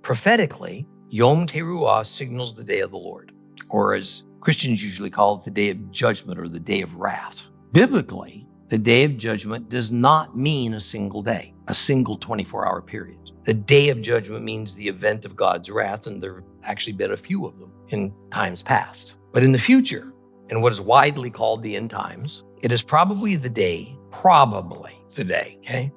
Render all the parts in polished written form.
Prophetically, Yom Teruah signals the day of the Lord, or as Christians usually call it, the day of judgment or the day of wrath. Biblically, the day of judgment does not mean a single day, a single 24-hour period. The day of judgment means the event of God's wrath, and there have actually been a few of them in times past. But in the future, in what is widely called the end times, it is probably the day,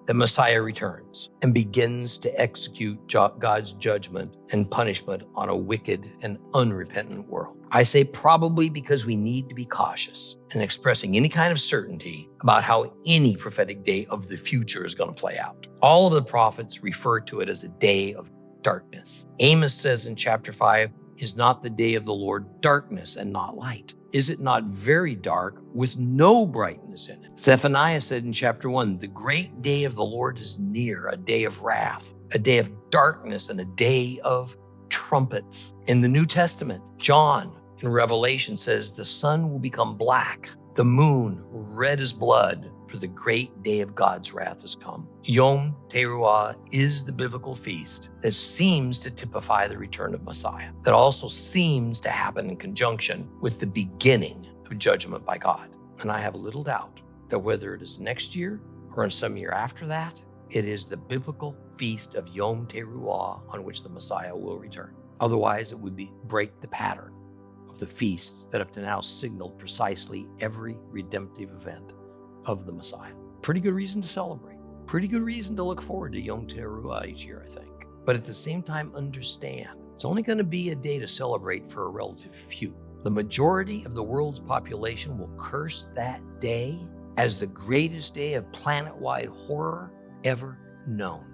that Messiah returns and begins to execute God's judgment and punishment on a wicked and unrepentant world. I say probably because we need to be cautious in expressing any kind of certainty about how any prophetic day of the future is going to play out. All of the prophets refer to it as a day of darkness. Amos says in chapter 5, "Is not the day of the Lord darkness and not light? Is it not very dark with no brightness in it?" Zephaniah said in chapter 1, "The great day of the Lord is near, a day of wrath, a day of darkness, and a day of trumpets." In the New Testament, John in Revelation says, "The sun will become black, the moon red as blood, for the great day of God's wrath has come." Yom Teruah is the biblical feast that seems to typify the return of Messiah, that also seems to happen in conjunction with the beginning of judgment by God. And I have little doubt that whether it is next year or in some year after that, it is the biblical feast of Yom Teruah on which the Messiah will return. Otherwise, it would break the pattern of the feasts that have to now signaled precisely every redemptive event of the Messiah. Pretty good reason to celebrate. Pretty good reason to look forward to Yom Teruah each year, I think. But at the same time, understand it's only going to be a day to celebrate for a relative few. The majority of the world's population will curse that day as the greatest day of planet-wide horror ever known.